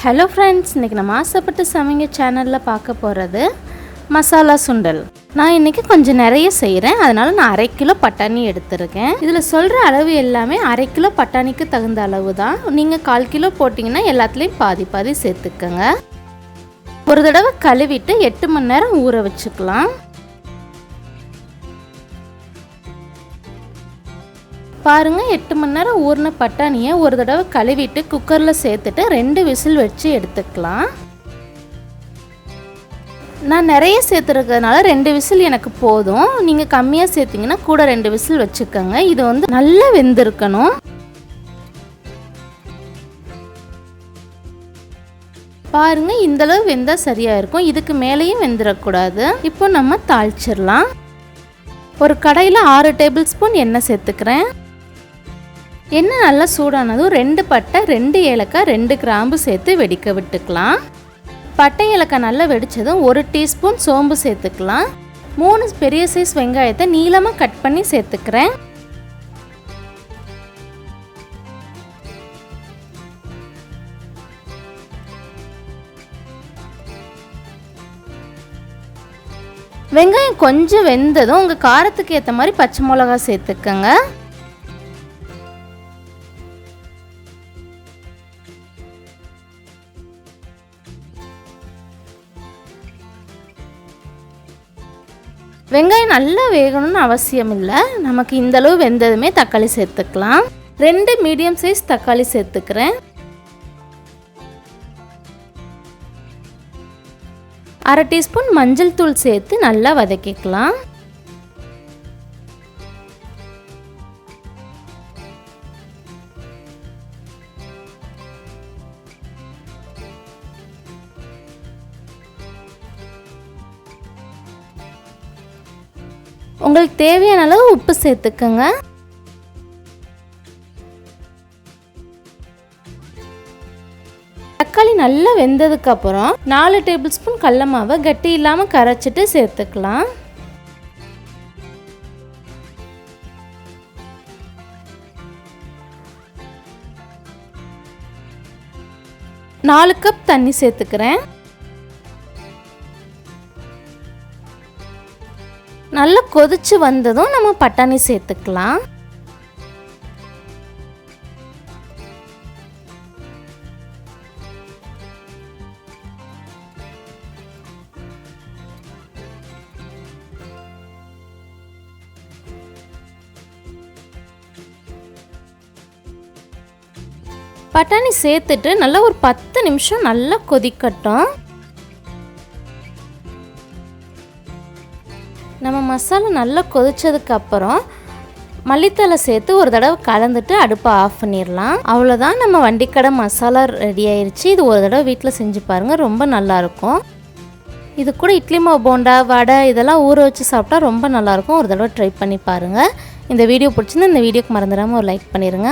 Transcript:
Hello friends, இன்னைக்கு நம்ம ஆசைப்பட்டு சமைங்க சேனல்ல பார்க்க போறது மசாலா சுண்டல். நான் இன்னைக்கு கொஞ்சம் நிறைய செய்றேன். அதனால நான் 1/2 கிலோ பட்டாணி எடுத்துர்க்கேன். இதுல சொல்ற அளவு எல்லாமே 1/2 கிலோ பட்டாணிக்கு தகுந்த அளவு தான். நீங்க 1/4 கிலோ போடிங்கனா எல்லாத்துலயும் பாதி பாதி சேர்த்துக்கங்க. ஒரு தடவை கழுவிட்டு 8 மணி நேரம் ஊற வச்சுக்கலாம். பாருங்க 8 மணி நேரம் ஊறின பட்டாணியை ஒரு தடவை கழுவிட்டு குக்கர்ல சேர்த்துட்டு 2 விசில் வச்சு எடுத்துக்கலாம். நான் நிறைய சேர்த்துறதுனால 2 விசில் எனக்கு போதும். நீங்க கம்மியா சேர்த்தீங்கன்னா கூட 2 விசில் வச்சுக்கோங்க. இது வந்து நல்லா வெந்திருக்கணும். பாருங்க இந்த அளவு வெந்தா சரியா இருக்கும். இதுக்கு மேலேயும் வெந்திர கூடாது. இப்போ நம்ம தாளிச்சிரலாம். ஒரு கடாயில 6 டேபிள் ஸ்பூன் எண்ணெய் சேர்த்துக்கிறேன். எண்ணெய் நல்லா சூடானதும் 2 பட்டை 2 ஏலக்காய் 2 கிராம்பு சேர்த்து வெடிக்க விட்டுக்கலாம். பட்டை ஏலக்காய் நல்லா வெடிச்சதும் 1 டீஸ்பூன் சோம்பு சேர்த்துக்கலாம். 3 பெரிய சைஸ் வெங்காயத்தை நீளமாக கட் பண்ணி சேர்த்துக்கிறேன். வெங்காயம் கொஞ்சம் வெந்ததும் உங்கள் காரத்துக்கு ஏற்ற மாதிரி பச்சை மிளகாய் சேர்த்துக்கங்க. வெங்காயம் நல்லா வேகணும்னு அவசியம் இல்லை. நமக்கு இந்த அளவு வெந்ததுமே தக்காளி சேர்த்துக்கலாம். 2 மீடியம் சைஸ் தக்காளி சேர்த்துக்கிறேன். 1/2 டீஸ்பூன் மஞ்சள் தூள் சேர்த்து நல்லா வதக்கிக்கலாம். உங்களுக்கு தேவையான அளவு உப்பு சேர்த்துக்கங்க. தக்காளி நல்லா வெந்ததுக்கு அப்புறம் 4 டேபிள் ஸ்பூன் கடலை மாவை கட்டி இல்லாம கரைச்சிட்டு சேர்த்துக்கலாம். 4 கப் தண்ணி சேர்த்துக்கிறேன். நல்லா கொதிச்சு வந்ததும் நம்ம பட்டாணி சேர்த்துக்கலாம். பட்டாணி சேர்த்துட்டு நல்லா ஒரு 10 நிமிஷம் நல்லா கொதிக்கட்டும். நம்ம மசாலா நல்லா கொதிச்சதுக்கு அப்புறம் மல்லித்தலை சேர்த்து ஒரு தடவை கலந்துட்டு அடுப்பை ஆஃப் பண்ணிடலாம். அவ்வளோதான், நம்ம வண்டிக்கடை மசாலா ரெடி ஆயிடுச்சு. இது ஒரு தடவை வீட்டில் செஞ்சு பாருங்கள், ரொம்ப நல்லாயிருக்கும். இது கூட இட்லி மாவு போண்டா வடை இதெல்லாம் ஊற வச்சு சாப்பிட்டா ரொம்ப நல்லாயிருக்கும். ஒரு தடவை ட்ரை பண்ணி பாருங்கள். இந்த வீடியோ பிடிச்சிருந்தா இந்த வீடியோக்கு மறந்துடாமல் ஒரு லைக் பண்ணிடுங்க.